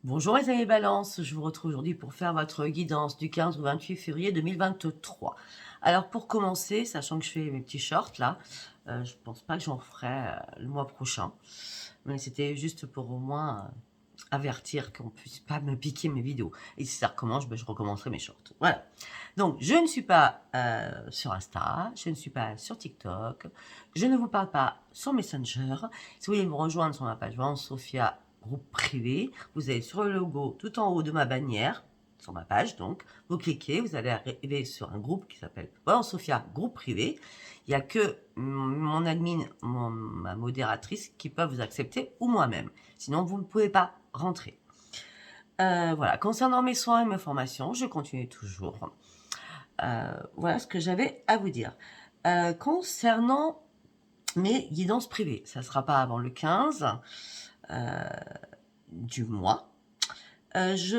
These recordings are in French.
Bonjour les amis Balance, je vous retrouve aujourd'hui pour faire votre guidance du 15 au 28 février 2023. Alors pour commencer, sachant que je fais mes petits shorts là, je pense pas que j'en ferai le mois prochain, mais c'était juste pour au moins avertir qu'on puisse pas me piquer mes vidéos. Et si ça recommence, ben, je recommencerai mes shorts. Voilà. Donc je ne suis pas sur Insta, je ne suis pas sur TikTok, je ne vous parle pas sur Messenger. Si vous voulez me rejoindre sur ma page Vente Sophia groupe privé, vous allez sur le logo tout en haut de ma bannière, sur ma page donc, vous cliquez, vous allez arriver sur un groupe qui s'appelle Vente Sophia groupe privé. Il n'y a que mon admin, ma modératrice qui peuvent vous accepter ou moi-même. Sinon, vous ne pouvez pas rentrer. Voilà, concernant mes soins et mes formations, je continue toujours. Voilà ce que j'avais à vous dire. Concernant mes guidances privées, ça ne sera pas avant le 15 du mois. Je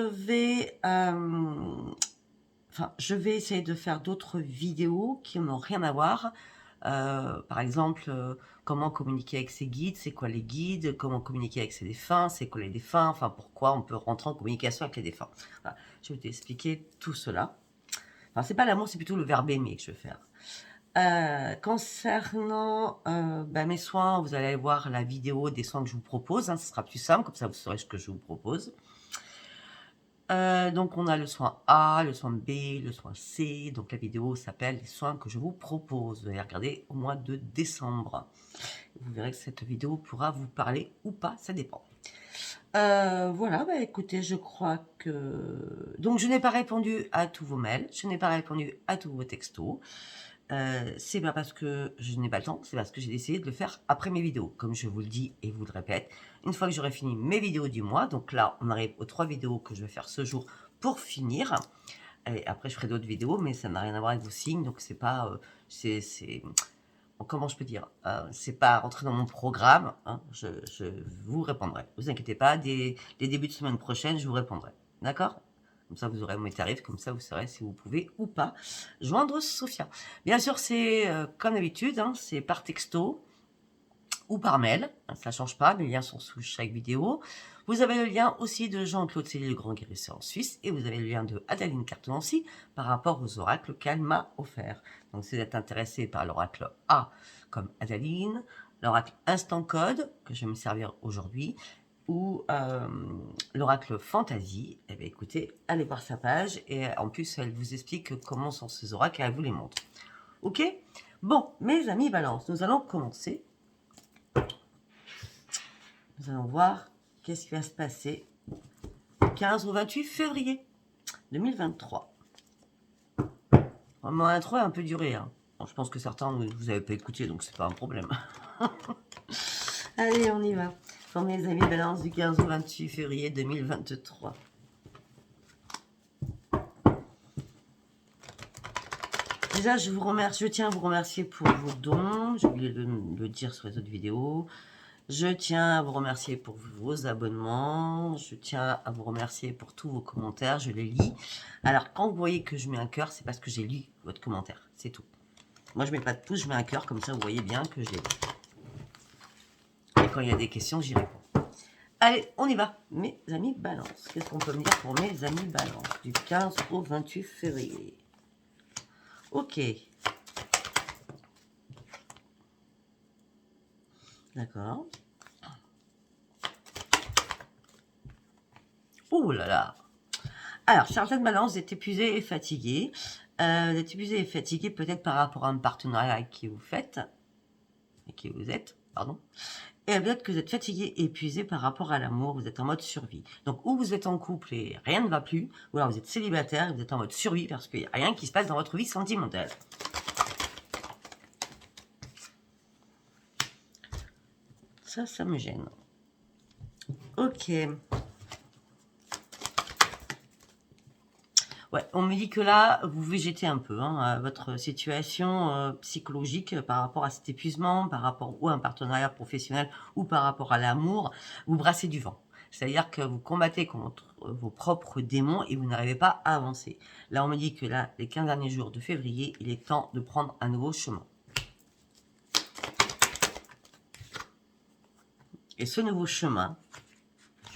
vais essayer de faire d'autres vidéos qui n'ont rien à voir. Par exemple, comment communiquer avec ses guides, c'est quoi les guides, comment communiquer avec ses défunts, c'est quoi les défunts, enfin pourquoi on peut rentrer en communication avec les défunts. Voilà. Je vais t'expliquer tout cela. Enfin, c'est pas l'amour, c'est plutôt le verbe aimer que je vais faire. Concernant mes soins, vous allez voir la vidéo des soins que je vous propose, hein, ce sera plus simple, comme ça vous saurez ce que je vous propose. Donc on a le soin A, le soin B, le soin C. Donc la vidéo s'appelle les soins que je vous propose. Vous allez regarder au mois de décembre. Vous verrez que cette vidéo pourra vous parler ou pas, ça dépend. Voilà, écoutez, je crois que... Donc je n'ai pas répondu à tous vos mails, je n'ai pas répondu à tous vos textos. C'est pas parce que je n'ai pas le temps, c'est parce que j'ai décidé de le faire après mes vidéos. Comme je vous le dis et vous le répète, une fois que j'aurai fini mes vidéos du mois, donc là on arrive aux 3 vidéos que je vais faire ce jour pour finir. Et après je ferai d'autres vidéos, mais ça n'a rien à voir avec vos signes, donc c'est pas... comment je peux dire, c'est pas rentré dans mon programme, hein, je vous répondrai. Ne vous inquiétez pas, dès les débuts de semaine prochaine, je vous répondrai. D'accord? Comme ça, vous aurez mes tarifs, comme ça, vous saurez si vous pouvez ou pas joindre Sophia. Bien sûr, c'est comme d'habitude, hein, c'est par texto ou par mail, hein, ça ne change pas, les liens sont sous chaque vidéo. Vous avez le lien aussi de Jean-Claude Céline, le grand guérisseur en Suisse, et vous avez le lien de Adeline Cartonancy par rapport aux oracles qu'elle m'a offerts. Donc, si vous êtes intéressé par l'oracle A, comme Adeline, l'oracle Instant Code, que je vais me servir aujourd'hui, ou l'oracle Fantasy, eh bien, écoutez, allez voir sa page, et en plus, elle vous explique comment sont ces oracles, et elle vous les montre. Ok? Bon, mes amis Balance, nous allons commencer. Nous allons voir qu'est-ce qui va se passer du 15 au 28 février 2023. Mon intro a un peu duré. Hein. Bon, je pense que certains vous n'avez pas écouté, donc c'est pas un problème. Allez, on y va. Pour mes amis Balance du 15 au 28 février 2023. Déjà, je tiens à vous remercier pour vos dons. J'ai oublié de le dire sur les autres vidéos. Je tiens à vous remercier pour vos abonnements. Je tiens à vous remercier pour tous vos commentaires. Je les lis. Alors, quand vous voyez que je mets un cœur, c'est parce que j'ai lu votre commentaire. C'est tout. Moi, je mets pas de pouce, je mets un cœur. Comme ça, vous voyez bien que je l'ai lu. Et quand il y a des questions, j'y réponds. Allez, on y va. Mes amis Balance. Qu'est-ce qu'on peut me dire pour mes amis Balance du 15 au 28 février? Ok. D'accord. Ouh là là. Alors, certaines balances, vous êtes épuisé et fatigué. Vous êtes épuisé et fatigué peut-être par rapport à un partenariat avec qui vous faites, et qui vous êtes, pardon. Et peut-être que vous êtes fatigué et épuisé par rapport à l'amour, vous êtes en mode survie. Donc, ou vous êtes en couple et rien ne va plus, ou alors vous êtes célibataire et vous êtes en mode survie parce qu'il n'y a rien qui se passe dans votre vie sentimentale. Ça me gêne. Ok. Ouais, on me dit que là, vous végétez un peu, hein, à votre situation psychologique par rapport à cet épuisement, par rapport ou à un partenariat professionnel ou par rapport à l'amour, vous brassez du vent. C'est-à-dire que vous combattez contre vos propres démons et vous n'arrivez pas à avancer. Là, on me dit que là, les 15 derniers jours de février, il est temps de prendre un nouveau chemin. Et ce nouveau chemin,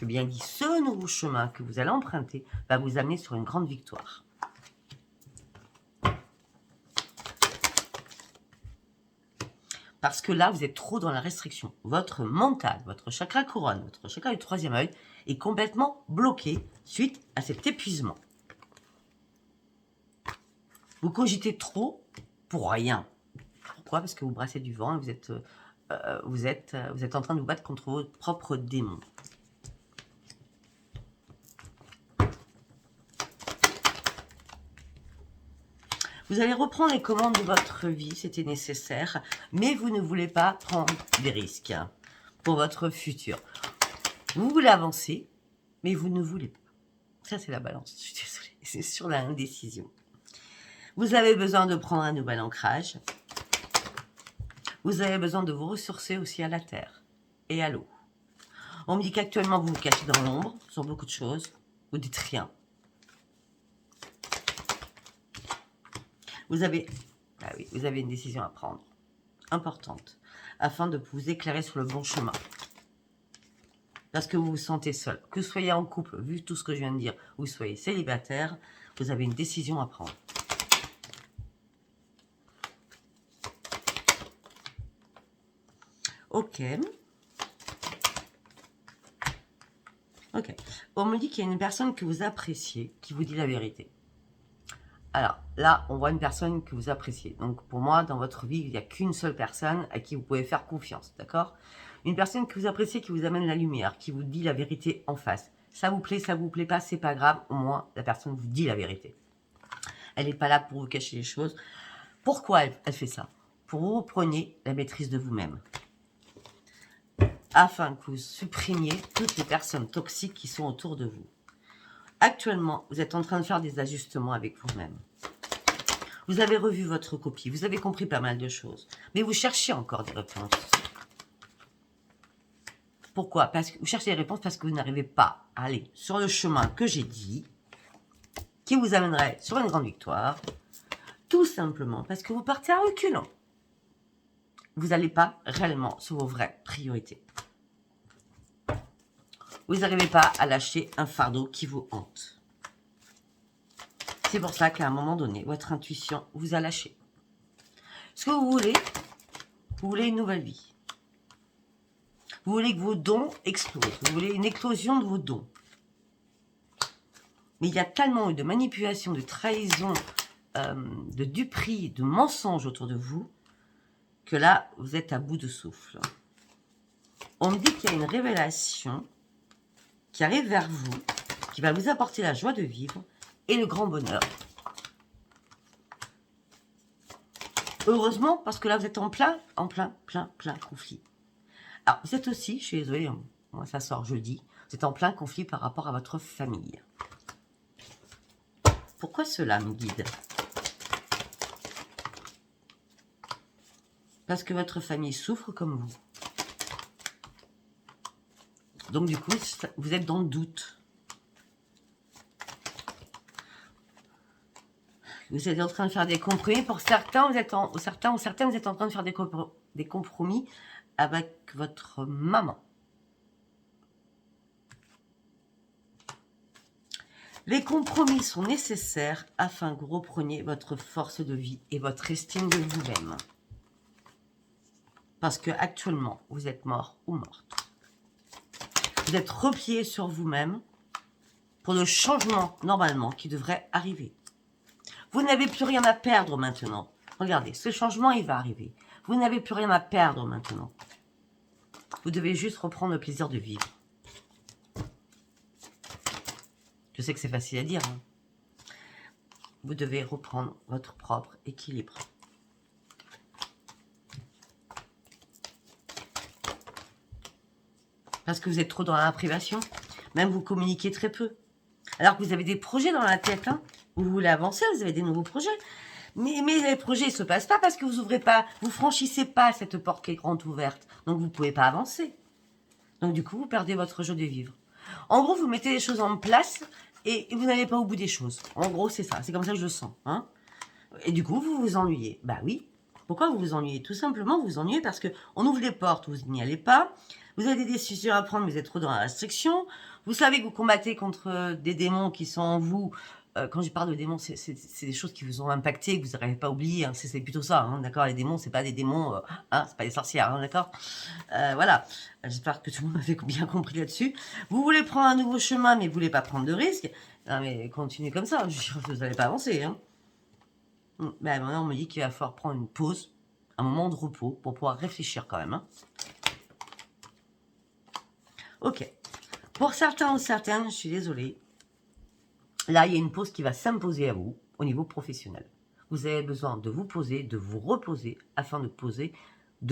je bien dit, ce nouveau chemin que vous allez emprunter va vous amener sur une grande victoire. Parce que là, vous êtes trop dans la restriction. Votre mental, votre chakra couronne, votre chakra du troisième œil est complètement bloqué suite à cet épuisement. Vous cogitez trop pour rien. Pourquoi? Parce que vous brassez du vent et vous êtes en train de vous battre contre vos propres démons. Vous allez reprendre les commandes de votre vie, c'était nécessaire, mais vous ne voulez pas prendre des risques pour votre futur. Vous voulez avancer, mais vous ne voulez pas. Ça, c'est la balance, je suis désolée, c'est sur la indécision. Vous avez besoin de prendre un nouvel ancrage. Vous avez besoin de vous ressourcer aussi à la terre et à l'eau. On me dit qu'actuellement, vous vous cachez dans l'ombre sur beaucoup de choses. Vous dites rien. Vous avez une décision à prendre, importante, afin de vous éclairer sur le bon chemin. Parce que vous vous sentez seul. Que vous soyez en couple, vu tout ce que je viens de dire, ou soyez célibataire, vous avez une décision à prendre. Ok. Ok. On me dit qu'il y a une personne que vous appréciez, qui vous dit la vérité. Alors, là, on voit une personne que vous appréciez. Donc, pour moi, dans votre vie, il n'y a qu'une seule personne à qui vous pouvez faire confiance, d'accord? Une personne que vous appréciez, qui vous amène la lumière, qui vous dit la vérité en face. Ça vous plaît pas, c'est pas grave. Au moins, la personne vous dit la vérité. Elle n'est pas là pour vous cacher les choses. Pourquoi elle fait ça? Pour que vous repreniez la maîtrise de vous-même. Afin que vous supprimiez toutes les personnes toxiques qui sont autour de vous. Actuellement, vous êtes en train de faire des ajustements avec vous-même. Vous avez revu votre copie, vous avez compris pas mal de choses, mais vous cherchez encore des réponses. Pourquoi? Parce que vous cherchez des réponses parce que vous n'arrivez pas à aller sur le chemin que j'ai dit, qui vous amènerait sur une grande victoire, tout simplement parce que vous partez à reculons. Vous n'allez pas réellement sur vos vraies priorités. Vous n'arrivez pas à lâcher un fardeau qui vous hante. C'est pour ça qu'à un moment donné, votre intuition vous a lâché. Ce que vous voulez une nouvelle vie. Vous voulez que vos dons explosent. Vous voulez une éclosion de vos dons. Mais il y a tellement eu de manipulation, de trahison, de duperie, de mensonges autour de vous, que là, vous êtes à bout de souffle. On me dit qu'il y a une révélation qui arrive vers vous, qui va vous apporter la joie de vivre et le grand bonheur. Heureusement, parce que là, vous êtes en plein conflit. Alors, vous êtes aussi, je suis désolée, moi ça sort jeudi, vous êtes en plein conflit par rapport à votre famille. Pourquoi cela me guide? Parce que votre famille souffre comme vous. Donc du coup, vous êtes dans le doute. Vous êtes en train de faire des compromis. Pour certains, vous êtes en train de faire des compromis avec votre maman. Les compromis sont nécessaires afin que vous repreniez votre force de vie et votre estime de vous-même. Parce que actuellement, vous êtes mort ou morte. Vous êtes replié sur vous-même pour le changement normalement qui devrait arriver. Vous n'avez plus rien à perdre maintenant. Regardez, ce changement, il va arriver. Vous n'avez plus rien à perdre maintenant. Vous devez juste reprendre le plaisir de vivre. Je sais que c'est facile à dire. Hein. Vous devez reprendre votre propre équilibre. Parce que vous êtes trop dans la privation. Même vous communiquez très peu. Alors que vous avez des projets dans la tête. Hein. Vous voulez avancer, vous avez des nouveaux projets. Mais les projets ne se passent pas parce que vous ouvrez pas, vous franchissez pas cette porte qui est grande ouverte. Donc vous ne pouvez pas avancer. Donc du coup, vous perdez votre jeu de vivre. En gros, vous mettez les choses en place et vous n'allez pas au bout des choses. En gros, c'est ça. C'est comme ça que je le sens. Hein. Et du coup, vous vous ennuyez. Bah oui. Pourquoi vous vous ennuyez? Tout simplement, vous vous ennuyez parce qu'on ouvre les portes, vous n'y allez pas. Vous avez des décisions à prendre, mais vous êtes trop dans la restriction. Vous savez que vous combattez contre des démons qui sont en vous. Quand je parle de démons, c'est des choses qui vous ont impacté, que vous n'arrivez pas à oublier. Hein, c'est plutôt ça, hein, d'accord. Les démons, c'est pas des démons, hein, c'est pas des sorcières, hein, d'accord. Voilà. J'espère que tout le monde m'avait bien compris là-dessus. Vous voulez prendre un nouveau chemin, mais vous voulez pas prendre de risques. Non, mais continuez comme ça. Vous n'allez pas avancer. Hein. Ben, maintenant, on me dit qu'il va falloir prendre une pause, un moment de repos pour pouvoir réfléchir quand même. Hein. Ok. Pour certains ou certaines, je suis désolée. Là, il y a une pause qui va s'imposer à vous au niveau professionnel. Vous avez besoin de vous poser, de vous reposer afin de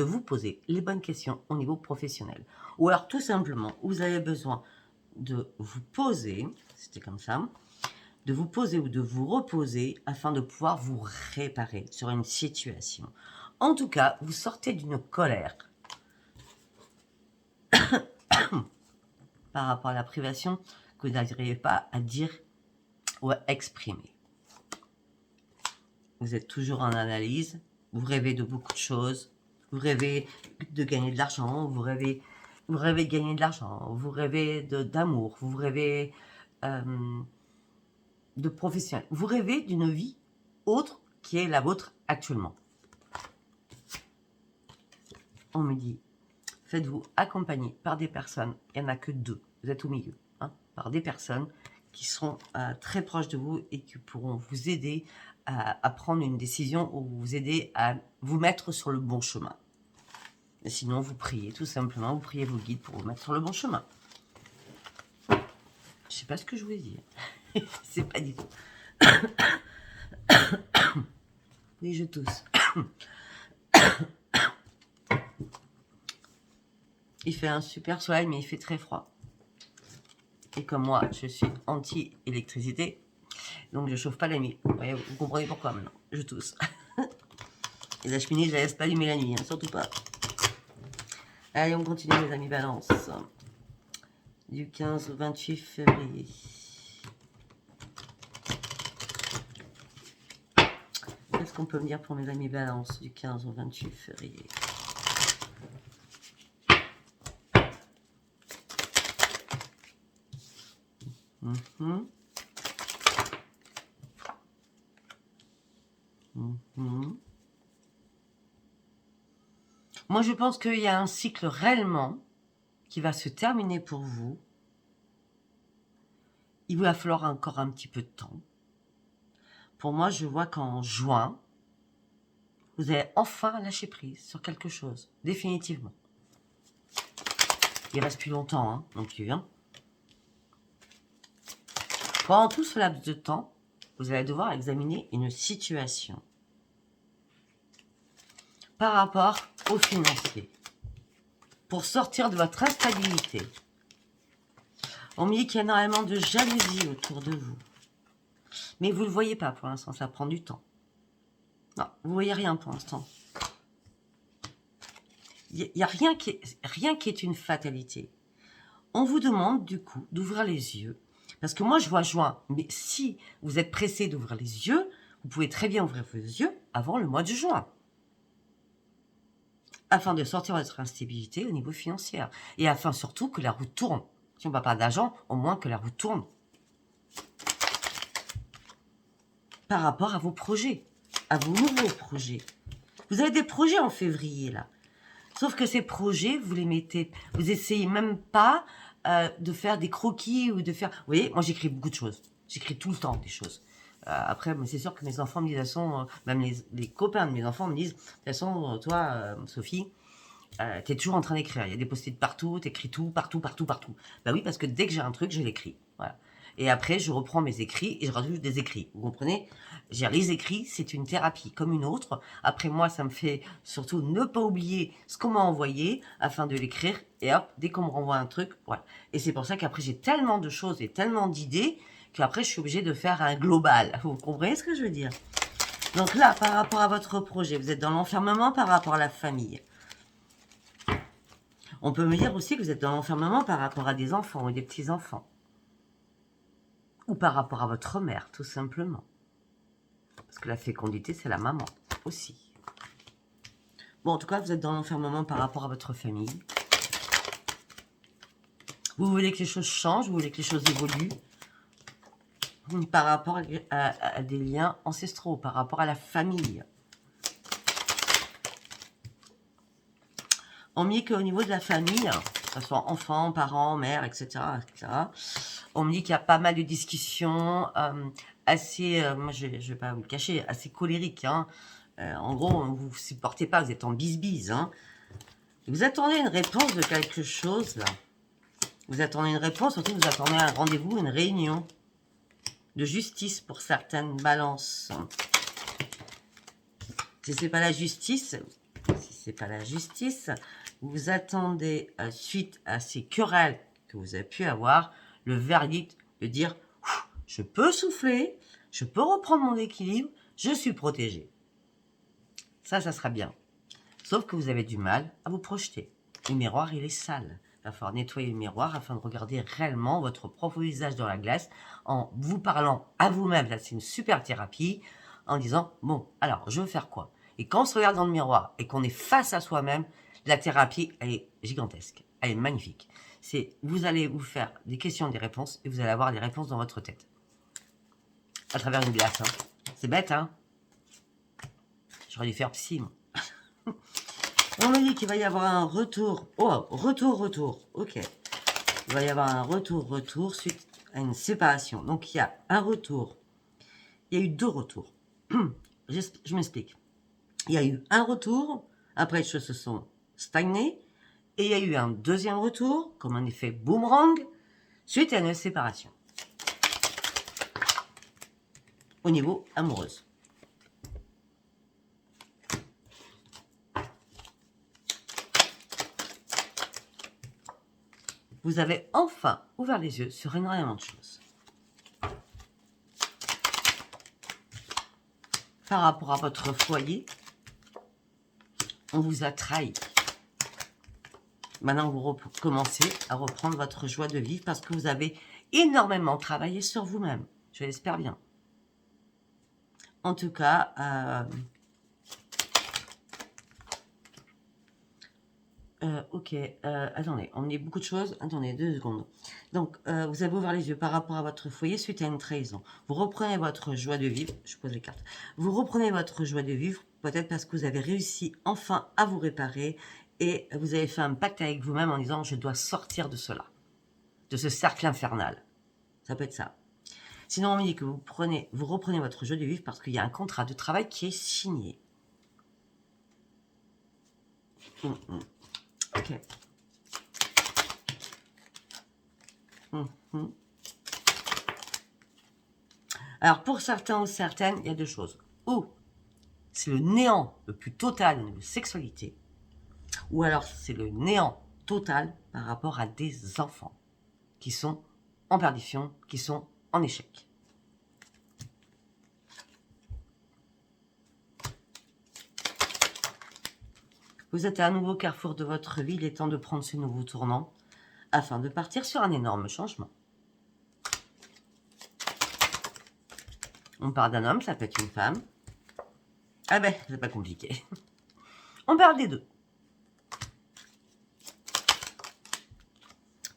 vous poser les bonnes questions au niveau professionnel. Ou alors tout simplement, vous avez besoin de vous poser, c'était comme ça, de vous poser ou de vous reposer afin de pouvoir vous réparer sur une situation. En tout cas, vous sortez d'une colère par rapport à la privation que vous n'arrivez pas à dire ou à exprimer. Vous êtes toujours en analyse, vous rêvez de beaucoup de choses, vous rêvez de gagner de l'argent, vous rêvez de gagner de l'argent, vous rêvez d'amour, vous rêvez de professionnel, vous rêvez d'une vie autre qui est la vôtre actuellement. On me dit, faites-vous accompagner par des personnes, il n'y en a que 2, vous êtes au milieu, hein, par des personnes qui seront très proches de vous et qui pourront vous aider à prendre une décision ou vous aider à vous mettre sur le bon chemin. Et sinon, vous priez, tout simplement, vous priez vos guides pour vous mettre sur le bon chemin. Je ne sais pas ce que je voulais dire. C'est pas du tout. Oui, je tousse. Il fait un super soleil, mais il fait très froid. Et comme moi, je suis anti-électricité, donc je chauffe pas la nuit. Vous comprenez pourquoi maintenant. Je tousse. Et la cheminée, je la laisse pas allumer la nuit, hein, surtout pas. Allez, on continue les amis Balance. Du 15 au 28 février. Qu'est-ce qu'on peut me dire pour mes amis Balance du 15 au 28 février? Moi, je pense qu'il y a un cycle réellement qui va se terminer pour vous. Il va falloir encore un petit peu de temps. Pour moi, je vois qu'en juin, vous allez enfin lâcher prise sur quelque chose, définitivement. Il reste plus longtemps, hein, non plus. Hein. Pendant tout ce laps de temps, vous allez devoir examiner une situation par rapport aux financiers pour sortir de votre instabilité. On me dit qu'il y a énormément de jalousie autour de vous. Mais vous ne le voyez pas pour l'instant, ça prend du temps. Non, vous ne voyez rien pour l'instant. Il n'y a rien qui est une fatalité. On vous demande du coup d'ouvrir les yeux. Parce que moi je vois juin, mais si vous êtes pressé d'ouvrir les yeux, vous pouvez très bien ouvrir vos yeux avant le mois de juin. Afin de sortir de votre instabilité au niveau financier. Et afin surtout que la roue tourne. Si on ne parle pas d'argent, au moins que la roue tourne. Par rapport à vos projets, à vos nouveaux projets. Vous avez des projets en février là. Sauf que ces projets, vous les mettez, vous essayez même pas de faire des croquis ou de faire... Vous voyez, moi j'écris beaucoup de choses. J'écris tout le temps des choses. Après, mais c'est sûr que mes enfants me disent, de toute façon, même les copains de mes enfants me disent, de toute façon, toi, Sophie, t'es toujours en train d'écrire. Il y a des post-it partout, t'écris tout, partout. Bah oui, parce que dès que j'ai un truc, je l'écris. Voilà. Et après, je reprends mes écrits et je rajoute des écrits. Vous comprenez? Les écrits, c'est une thérapie comme une autre. Après, moi, ça me fait surtout ne pas oublier ce qu'on m'a envoyé afin de l'écrire. Et hop, dès qu'on me renvoie un truc, voilà. Et c'est pour ça qu'après, j'ai tellement de choses et tellement d'idées qu'après, je suis obligée de faire un global. Vous comprenez ce que je veux dire? Donc là, par rapport à votre projet, vous êtes dans l'enfermement par rapport à la famille. On peut me dire aussi que vous êtes dans l'enfermement par rapport à des enfants ou des petits-enfants. Ou par rapport à votre mère, tout simplement. Parce que la fécondité, c'est la maman aussi. Bon, en tout cas, vous êtes dans l'enfermement par rapport à votre famille. Vous voulez que les choses changent, vous voulez que les choses évoluent par rapport à des liens ancestraux, par rapport à la famille. On me dit qu'au niveau de la famille, que ce soit enfants, parents, mères, etc., on me dit qu'il y a pas mal de discussions assez, moi je vais pas vous le cacher, assez colériques. Hein. En gros, vous ne supportez pas, vous êtes en bise-bise. Hein. Vous attendez une réponse de quelque chose, là. Vous attendez une réponse, surtout vous attendez un rendez-vous, une réunion de justice pour certaines balances. Si c'est pas la justice, vous attendez, suite à ces querelles que vous avez pu avoir, le verdict de dire « Je peux souffler, je peux reprendre mon équilibre, je suis protégé. » Ça sera bien. Sauf que vous avez du mal à vous projeter. Le miroir, il est sale. Il va falloir nettoyer le miroir afin de regarder réellement votre propre visage dans la glace en vous parlant à vous-même. Là, c'est une super thérapie en disant « Bon, alors, je veux faire quoi ?» Et quand on se regarde dans le miroir et qu'on est face à soi-même, la thérapie, elle est gigantesque. Elle est magnifique. Vous allez vous faire des questions, des réponses et vous allez avoir des réponses dans votre tête. À travers une glace. Hein. C'est bête, hein? J'aurais dû faire psy, moi. On me dit qu'il va y avoir un retour. Oh, retour. Ok. Il va y avoir un retour suite à une séparation. Donc, il y a un retour. Il y a eu 2 retours. Je m'explique. Il y a eu un retour. Après, les choses se sont stagnées. Et il y a eu un deuxième retour, comme un effet boomerang, suite à une séparation. Au niveau amoureuse. Vous avez enfin ouvert les yeux sur énormément de choses. Par rapport à votre foyer, on vous a trahi. Maintenant, vous commencez à reprendre votre joie de vivre parce que vous avez énormément travaillé sur vous-même. Je l'espère bien. En tout cas, ok, attendez, on est beaucoup de choses. Attendez, 2 secondes. Donc, vous avez ouvert les yeux par rapport à votre foyer suite à une trahison. Vous reprenez votre joie de vivre. Je pose les cartes. Vous reprenez votre joie de vivre, peut-être parce que vous avez réussi enfin à vous réparer et vous avez fait un pacte avec vous-même en disant « Je dois sortir de cela, de ce cercle infernal. » Ça peut être ça. Sinon, on me dit que vous reprenez votre joie de vivre parce qu'il y a un contrat de travail qui est signé. Ok. Alors, pour certains ou certaines, il y a 2 choses. Ou c'est le néant le plus total au niveau sexualité, ou alors c'est le néant total par rapport à des enfants qui sont en perdition, qui sont en échec. Vous êtes à un nouveau carrefour de votre vie, il est temps de prendre ce nouveau tournant afin de partir sur un énorme changement. On parle d'un homme, ça peut être une femme. Ah ben, c'est pas compliqué. On parle des 2.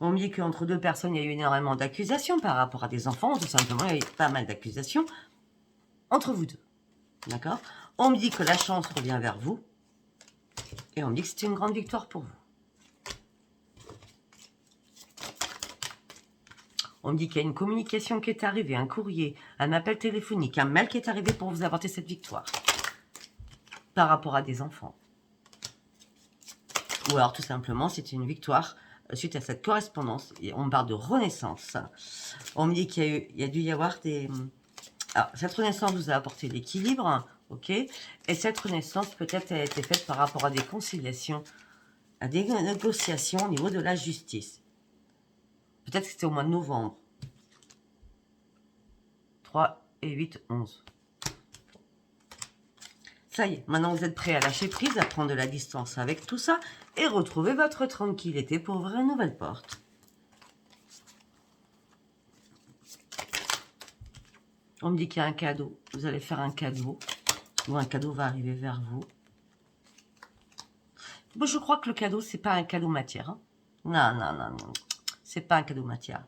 On me dit qu'entre 2 personnes, il y a eu énormément d'accusations par rapport à des enfants. Tout simplement, il y a eu pas mal d'accusations entre vous 2. D'accord? On me dit que la chance revient vers vous. Et on me dit que c'est une grande victoire pour vous. On me dit qu'il y a une communication qui est arrivée, un courrier, un appel téléphonique, un mail qui est arrivé pour vous apporter cette victoire. Par rapport à des enfants. Ou alors tout simplement, c'est une victoire suite à cette correspondance. Et on parle de renaissance. On me dit qu'il y a dû y avoir des... Alors, cette renaissance vous a apporté l'équilibre, ok? Et cette renaissance peut-être a été faite par rapport à des conciliations, à des négociations au niveau de la justice. Peut-être que c'était au mois de novembre. 3 et 8, 11. Ça y est, maintenant vous êtes prêts à lâcher prise, à prendre de la distance avec tout ça et retrouver votre tranquillité pour ouvrir une nouvelle porte. On me dit qu'il y a un cadeau. Vous allez faire un cadeau. Ou un cadeau va arriver vers vous. Bon, je crois que le cadeau, c'est pas un cadeau matière. Hein. Non. C'est pas un cadeau matériel.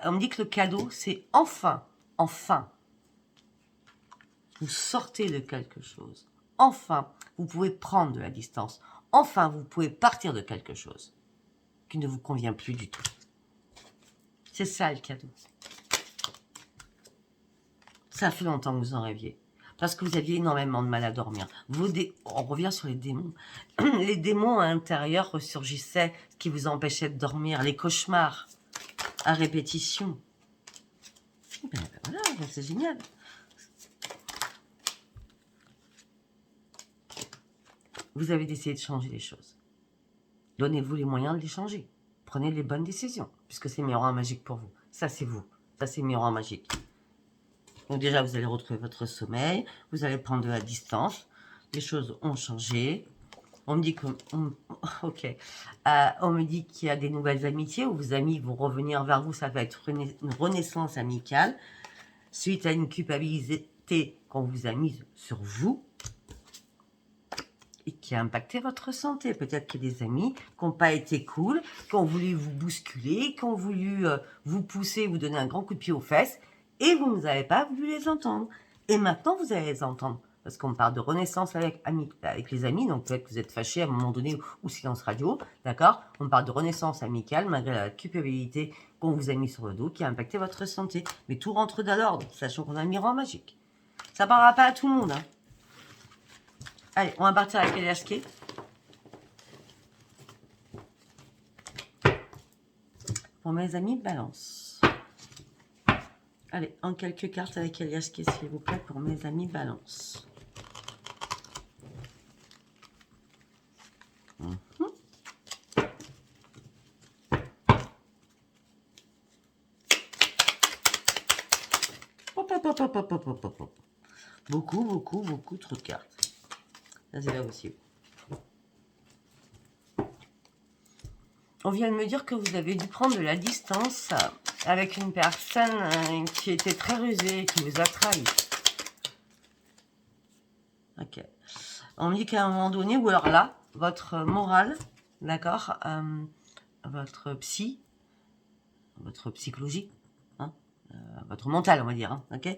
On me dit que le cadeau, c'est enfin, vous sortez de quelque chose. Enfin, vous pouvez prendre de la distance. Enfin, vous pouvez partir de quelque chose qui ne vous convient plus du tout. C'est ça le cadeau. Ça fait longtemps que vous en rêviez. Parce que vous aviez énormément de mal à dormir. On revient sur les démons. Les démons à l'intérieur ressurgissaient, ce qui vous empêchait de dormir. Les cauchemars à répétition. Voilà, c'est génial. Vous avez décidé de changer les choses. Donnez-vous les moyens de les changer. Prenez les bonnes décisions, puisque c'est miroir magique pour vous. Ça, c'est vous. Ça, c'est miroir magique. Donc déjà, vous allez retrouver votre sommeil. Vous allez prendre de la distance. Les choses ont changé. On me dit que... Ok. On me dit qu'il y a des nouvelles amitiés où vos amis vont revenir vers vous. Ça va être une renaissance amicale suite à une culpabilité qu'on vous a mise sur vous et qui a impacté votre santé. Peut-être qu'il y a des amis qui n'ont pas été cool, qui ont voulu vous bousculer, qui ont voulu vous pousser, vous donner un grand coup de pied aux fesses, et vous n'avez pas voulu les entendre. Et maintenant, vous allez les entendre. Parce qu'on parle de renaissance avec les amis, donc peut-être que vous êtes fâché à un moment donné, ou silence radio, d'accord? On parle de renaissance amicale, malgré la culpabilité qu'on vous a mis sur le dos, qui a impacté votre santé. Mais tout rentre dans l'ordre, sachant qu'on a un miroir magique. Ça ne parlera pas à tout le monde, hein. Allez, on va partir avec Eliashké. Pour mes amis, balance. Allez, en quelques cartes avec Eliashké, s'il vous plaît, pour mes amis, balance. Beaucoup trop de cartes. Ça, c'est pas possible. On vient de me dire que vous avez dû prendre de la distance avec une personne qui était très rusée et qui vous a trahi. Ok. On me dit qu'à un moment donné, ou alors là, votre morale, d'accord, votre psychologie, hein, votre mental, on va dire, hein, ok,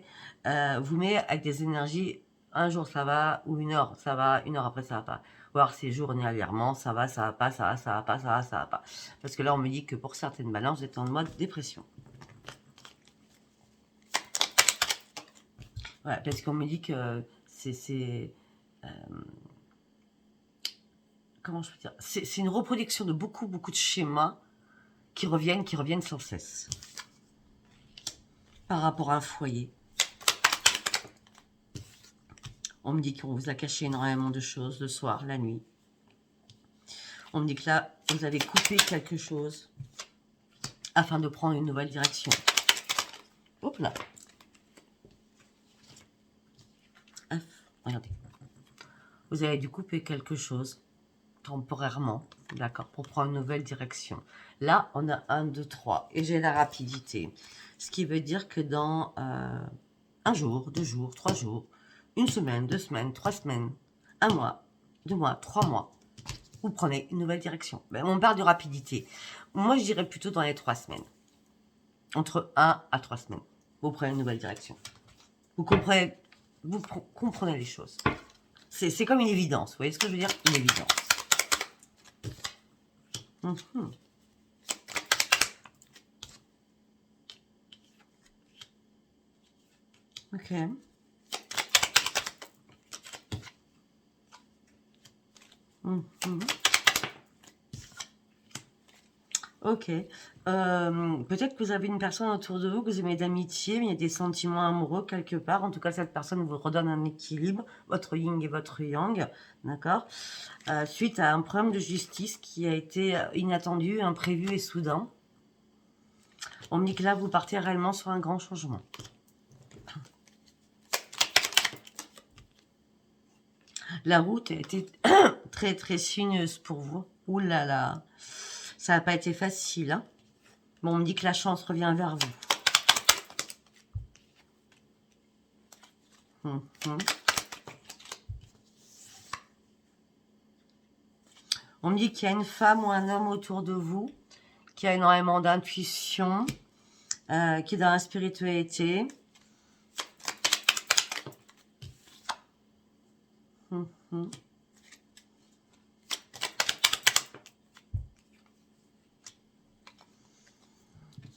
vous met avec des énergies, un jour ça va, ou une heure ça va, une heure après ça va pas. Ou alors c'est journalièrement, ça va pas, ça va pas. Parce que là, on me dit que pour certaines balances, vous êtes en mode dépression. Voilà, parce qu'on me dit que c'est comment je peux dire, c'est une reproduction de beaucoup de schémas qui reviennent sans cesse. Par rapport à un foyer. On me dit qu'on vous a caché énormément de choses le soir, la nuit. On me dit que là, vous avez coupé quelque chose afin de prendre une nouvelle direction. Hop là. Regardez. Vous avez dû couper quelque chose temporairement, d'accord, pour prendre une nouvelle direction. Là, on a 1, 2, 3 et j'ai la rapidité. Ce qui veut dire que dans un jour, 2 jours, 3 jours, une semaine, 2 semaines, 3 semaines, 1 mois, 2 mois, 3 mois, vous prenez une nouvelle direction. Ben, on parle de rapidité. Moi, je dirais plutôt dans les 3 semaines. Entre 1 à 3 semaines, vous prenez une nouvelle direction. Vous comprenez les choses. C'est comme une évidence. Vous voyez ce que je veux dire? Une évidence. Ok. Ok. Peut-être que vous avez une personne autour de vous que vous aimez d'amitié, mais il y a des sentiments amoureux quelque part. En tout cas, cette personne vous redonne un équilibre, votre yin et votre yang, d'accord, suite à un problème de justice qui a été inattendu, imprévu et soudain. On me dit que là, vous partez réellement sur un grand changement. La route a été très sinueuse pour vous. Ouh là là. Ça n'a pas été facile, hein. Bon, on me dit que la chance revient vers vous. On me dit qu'il y a une femme ou un homme autour de vous qui qui a énormément d'intuition, qui est dans la spiritualité.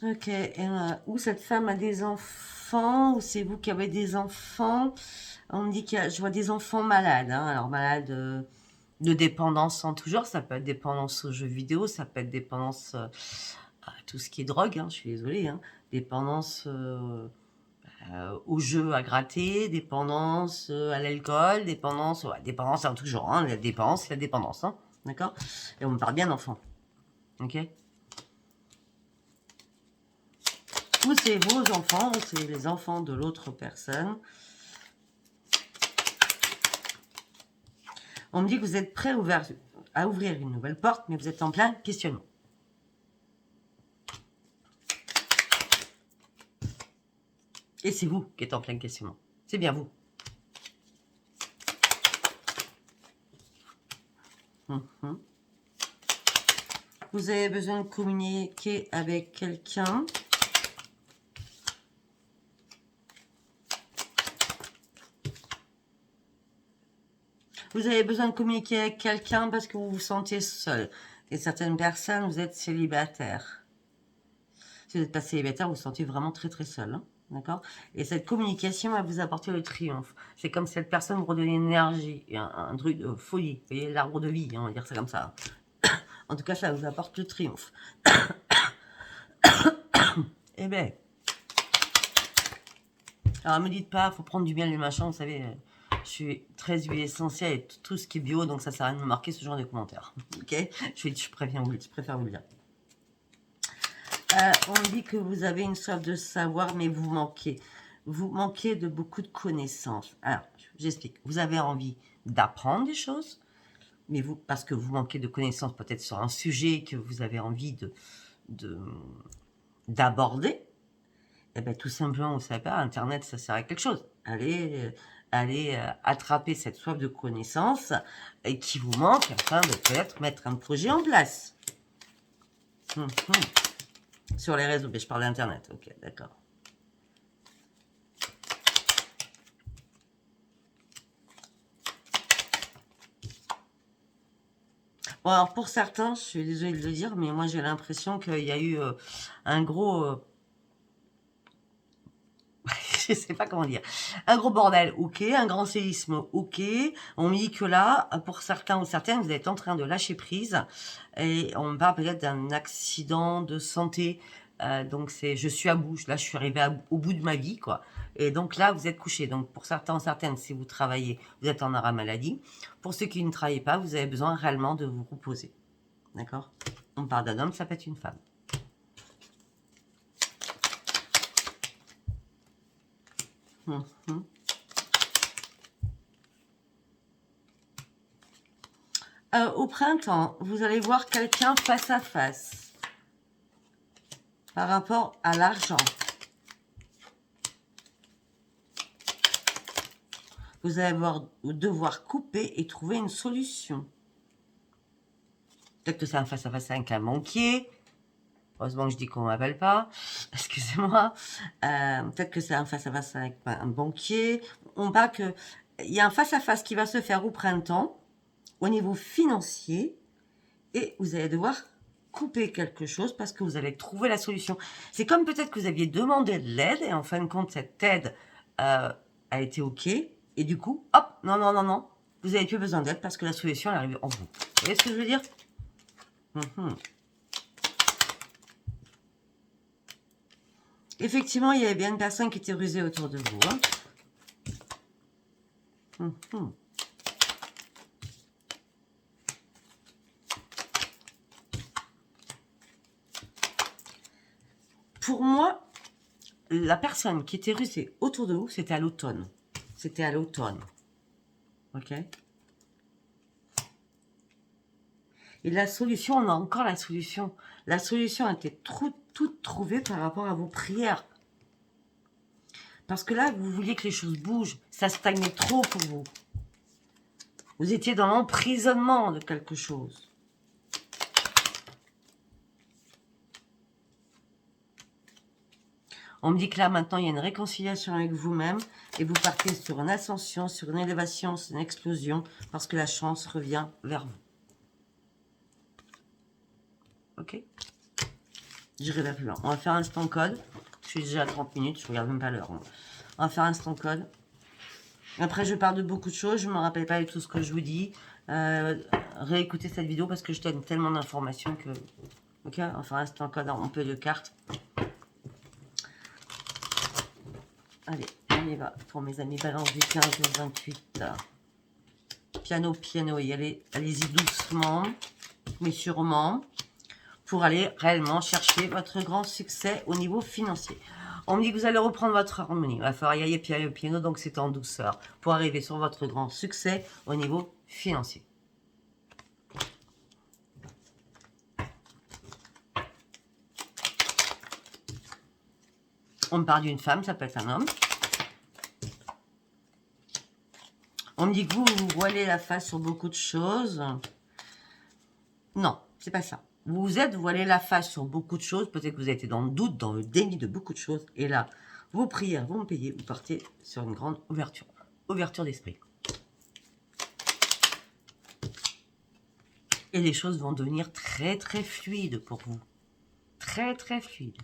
Ok, où cette femme a des enfants, ou c'est vous qui avez des enfants. On me dit je vois des enfants malades, hein. Alors malades de dépendance en tout genre, ça peut être dépendance aux jeux vidéo, ça peut être dépendance à tout ce qui est drogue, hein, je suis désolée, hein. Dépendance aux jeux à gratter, dépendance à l'alcool, dépendance, ouais, dépendance en tout genre, hein. La dépendance, c'est la dépendance, hein, d'accord. Et on me parle bien d'enfants, ok. Ou c'est vos enfants, ou c'est les enfants de l'autre personne. On me dit que vous êtes prêt à ouvrir une nouvelle porte, mais vous êtes en plein questionnement. Et c'est vous qui êtes en plein questionnement. C'est bien vous. Vous avez besoin de communiquer avec quelqu'un. Vous avez besoin de communiquer avec quelqu'un parce que vous vous sentez seul. Et certaines personnes, vous êtes célibataire. Si vous n'êtes pas célibataire, vous vous sentez vraiment très très seul. Hein, d'accord. Et cette communication va vous apporter le triomphe. C'est comme si cette personne vous redonnait une énergie, un truc de folie. Vous voyez, l'arbre de vie, hein, on va dire ça comme ça. En tout cas, ça vous apporte le triomphe. Eh bien. Alors, ne me dites pas, faut prendre du bien du machin, vous savez... Je suis très huile essentielle et tout ce qui est bio, donc ça sert à rien de me marquer ce genre de commentaires. Ok, je préfère vous le dire. On dit que vous avez une soif de savoir, mais vous manquez. Vous manquez de beaucoup de connaissances. Alors, j'explique. Vous avez envie d'apprendre des choses, mais parce que vous manquez de connaissances peut-être sur un sujet que vous avez envie d'aborder. Eh bien, tout simplement, vous savez pas, Internet, ça sert à quelque chose. Allez attraper cette soif de connaissance et qui vous manque afin de peut-être mettre un projet en place. Sur les réseaux, mais je parle d'Internet. Ok, d'accord. Bon, alors pour certains, je suis désolée de le dire, mais moi j'ai l'impression qu'il y a eu un gros... je sais pas comment dire, un gros bordel, ok, un grand séisme, ok, on me dit que là, pour certains ou certaines, vous êtes en train de lâcher prise, et on me parle peut-être d'un accident de santé, donc c'est, je suis à bout, là je suis arrivée au bout de ma vie, quoi, et donc là vous êtes couché, donc pour certains ou certaines, si vous travaillez, vous êtes en arrêt maladie, pour ceux qui ne travaillent pas, vous avez besoin réellement de vous reposer, d'accord. On parle d'un homme, ça peut être une femme. Au printemps, vous allez voir quelqu'un face à face par rapport à l'argent. Vous allez devoir couper et trouver une solution. Peut-être que c'est un face à face avec un banquier. Heureusement que je dis qu'on ne m'appelle pas. Excusez-moi. Peut-être que c'est un face-à-face avec un banquier. On parle qu'il y a un face-à-face qui va se faire au printemps, au niveau financier, et vous allez devoir couper quelque chose parce que vous allez trouver la solution. C'est comme peut-être que vous aviez demandé de l'aide, et en fin de compte, cette aide a été OK, et du coup, hop, non, vous n'avez plus besoin d'aide parce que la solution, elle arrive en vous. Vous voyez ce que je veux dire? Effectivement, il y avait bien une personne qui était rusée autour de vous. Hein. Pour moi, la personne qui était rusée autour de vous, c'était à l'automne. C'était à l'automne. Ok? Et la solution, on a encore la solution. La solution a été toute trouvée par rapport à vos prières. Parce que là, vous vouliez que les choses bougent. Ça stagnait trop pour vous. Vous étiez dans l'emprisonnement de quelque chose. On me dit que là, maintenant, il y a une réconciliation avec vous-même et vous partez sur une ascension, sur une élévation, sur une explosion, parce que la chance revient vers vous. Ok? J'irai vers plus loin. On va faire un instant code. Je suis déjà à 30 minutes, je regarde même pas l'heure. On va faire un instant code. Après, je parle de beaucoup de choses. Je ne me rappelle pas de tout ce que je vous dis. Réécoutez cette vidéo parce que je donne tellement d'informations que... Ok, on va faire un instant code en peu de cartes. Allez, on y va pour mes amis balance du 15 au 28. Piano, piano, et allez-y doucement, mais sûrement, pour aller réellement chercher votre grand succès au niveau financier. On me dit que vous allez reprendre votre harmonie. Il va falloir y aller piano, piano, donc c'est en douceur, pour arriver sur votre grand succès au niveau financier. On me parle d'une femme, ça peut être un homme. On me dit que vous voilez la face sur beaucoup de choses. Non, c'est pas ça. Vous vous êtes voilé la face sur beaucoup de choses. Peut-être que vous avez été dans le doute, dans le déni de beaucoup de choses. Et là, vos prières vont payer. Vous partez sur une grande ouverture. Ouverture d'esprit. Et les choses vont devenir très, très fluides pour vous. Très, très fluides.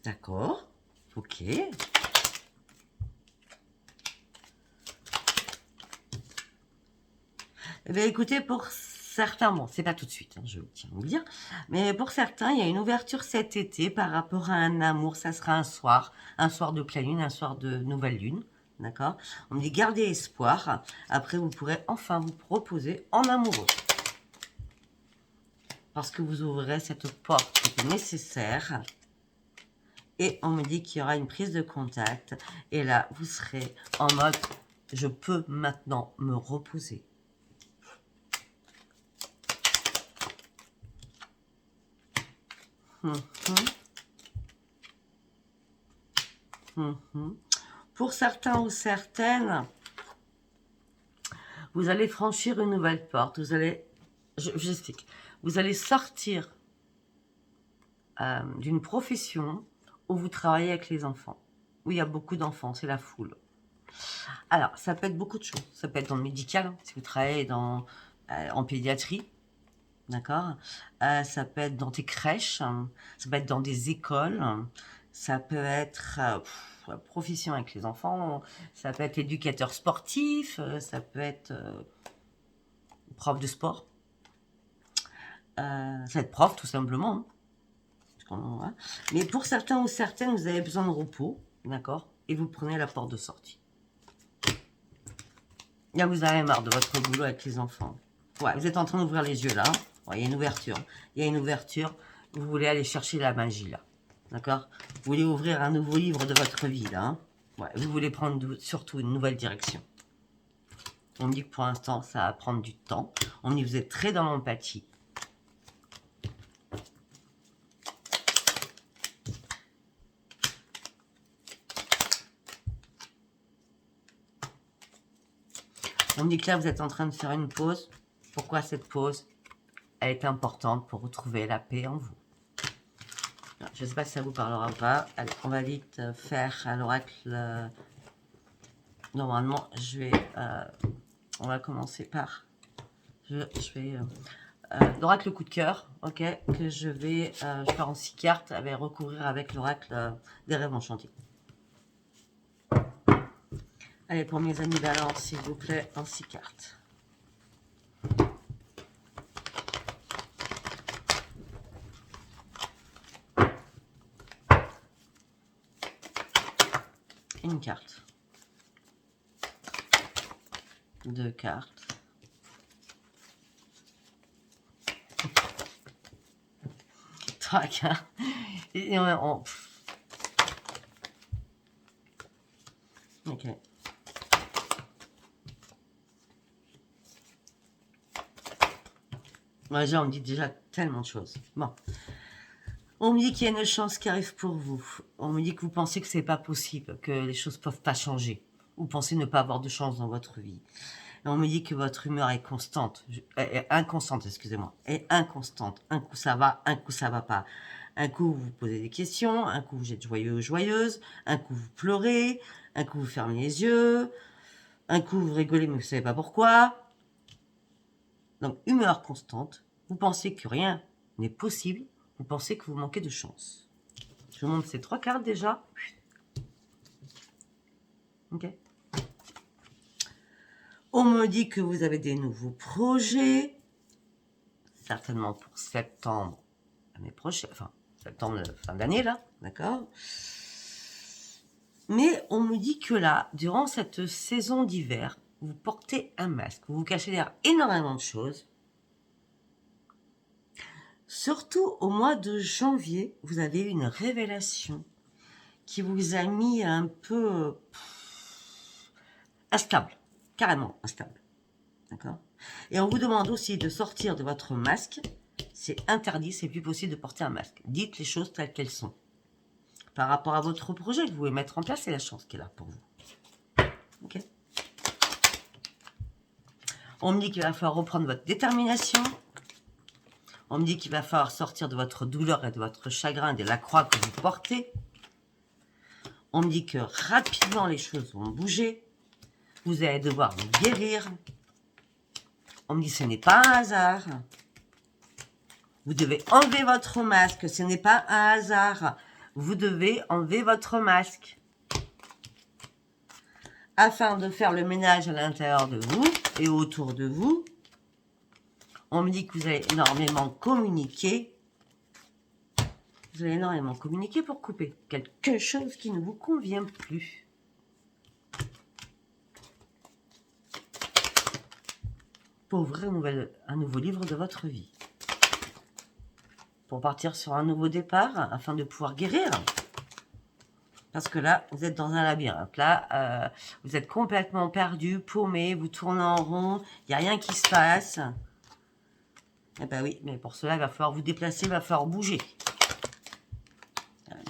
D'accord. Ok. Eh bien, écoutez, pour certains, bon, c'est pas tout de suite, hein, je tiens à vous le dire, mais pour certains, il y a une ouverture cet été par rapport à un amour. Ça sera un soir de pleine lune, un soir de nouvelle lune, d'accord? On me dit gardez espoir. Après, vous pourrez enfin vous proposer en amoureux. Parce que vous ouvrirez cette porte qui est nécessaire. Et on me dit qu'il y aura une prise de contact. Et là, vous serez en mode, je peux maintenant me reposer. Pour certains ou certaines, vous allez franchir une nouvelle porte. Vous allez, j'explique, vous allez sortir d'une profession où vous travaillez avec les enfants, où il y a beaucoup d'enfants, c'est la foule. Alors, ça peut être beaucoup de choses. Ça peut être dans le médical, si vous travaillez en pédiatrie, d'accord. Ça peut être dans des crèches, ça peut être dans des écoles, ça peut être profession avec les enfants, ça peut être éducateur sportif, ça peut être prof de sport, ça peut être prof tout simplement. Hein. Mais pour certains ou certaines, vous avez besoin de repos, d'accord, et vous prenez la porte de sortie. Là, vous avez marre de votre boulot avec les enfants. Ouais, vous êtes en train d'ouvrir les yeux là. Ouais, il y a une ouverture. Il y a une ouverture. Vous voulez aller chercher la magie là. D'accord? Vous voulez ouvrir un nouveau livre de votre vie là. Hein, ouais, vous voulez prendre surtout une nouvelle direction. On me dit que pour l'instant, ça va prendre du temps. On me dit que vous êtes très dans l'empathie. On me dit que là, vous êtes en train de faire une pause. Pourquoi cette pause? Elle est importante pour retrouver la paix en vous. Je ne sais pas si ça vous parlera ou pas. Allez, on va vite faire à l'oracle. Normalement, je vais... on va commencer par... Je vais... l'oracle coup de cœur, ok, que je vais faire en 6 cartes, recouvrir avec l'oracle des rêves enchantés. Allez, pour mes amis balance, s'il vous plaît, en 6 cartes. Une carte. 2 cartes. Tac. Et ok. Ouais, on me dit déjà tellement de choses. Bon. On me dit qu'il y a une chance qui arrive pour vous. On me dit que vous pensez que c'est pas possible, que les choses peuvent pas changer. Vous pensez ne pas avoir de chance dans votre vie. Et on me dit que votre humeur est inconstante, excusez-moi, est inconstante. Un coup ça va, un coup ça va pas. Un coup vous vous posez des questions, un coup vous êtes joyeux ou joyeuse, un coup vous pleurez, un coup vous fermez les yeux, un coup vous rigolez mais vous savez pas pourquoi. Donc humeur constante, vous pensez que rien n'est possible, vous pensez que vous manquez de chance. Je vous montre ces 3 cartes déjà. Ok. On me dit que vous avez des nouveaux projets, certainement pour septembre l'année prochaine, enfin septembre, fin d'année là, d'accord. Mais on me dit que là, durant cette saison d'hiver, vous portez un masque, vous vous cachez derrière énormément de choses. Surtout au mois de janvier, vous avez eu une révélation qui vous a mis un peu instable, carrément instable. D'accord. Et on vous demande aussi de sortir de votre masque. C'est interdit, c'est plus possible de porter un masque. Dites les choses telles qu'elles sont. Par rapport à votre projet que vous voulez mettre en place, c'est la chance qui est là pour vous. Ok. On me dit qu'il va falloir reprendre votre détermination. On me dit qu'il va falloir sortir de votre douleur et de votre chagrin, de la croix que vous portez. On me dit que rapidement les choses vont bouger. Vous allez devoir vous guérir. On me dit que ce n'est pas un hasard. Vous devez enlever votre masque. Ce n'est pas un hasard. Vous devez enlever votre masque. Afin de faire le ménage à l'intérieur de vous et autour de vous. On me dit que vous allez énormément communiquer. Vous allez énormément communiquer pour couper quelque chose qui ne vous convient plus. Pour ouvrir un nouveau livre de votre vie. Pour partir sur un nouveau départ, afin de pouvoir guérir. Parce que là, vous êtes dans un labyrinthe. Là, vous êtes complètement perdu, paumé, vous tournez en rond, il n'y a rien qui se passe. Eh ben oui, mais pour cela, il va falloir vous déplacer, il va falloir bouger.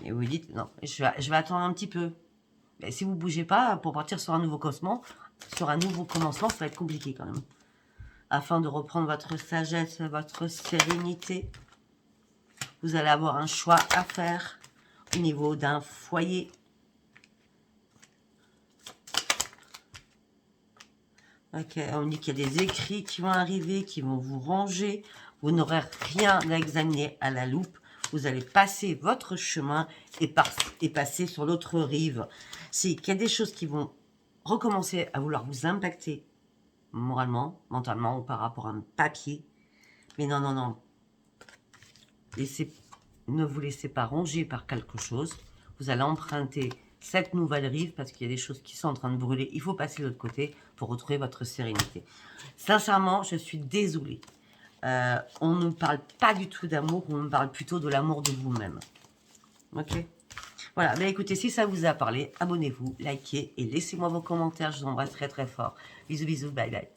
Et vous dites, non, je vais attendre un petit peu. Mais si vous ne bougez pas, pour partir sur un nouveau commencement, ça va être compliqué quand même. Afin de reprendre votre sagesse, votre sérénité, vous allez avoir un choix à faire au niveau d'un foyer. Ok, on me dit qu'il y a des écrits qui vont arriver, qui vont vous ranger. Vous n'aurez rien à examiner à la loupe. Vous allez passer votre chemin et passer sur l'autre rive. C'est qu'il y a des choses qui vont recommencer à vouloir vous impacter moralement, mentalement ou par rapport à un papier. Mais non, non, non. Ne vous laissez pas ronger par quelque chose. Vous allez emprunter cette nouvelle rive parce qu'il y a des choses qui sont en train de brûler. Il faut passer de l'autre côté pour retrouver votre sérénité. Sincèrement, je suis désolée. On ne parle pas du tout d'amour, on me parle plutôt de l'amour de vous-même. Ok. Voilà, mais écoutez, si ça vous a parlé, abonnez-vous, likez et laissez-moi vos commentaires. Je vous embrasse très très fort. Bisous, bisous, bye bye.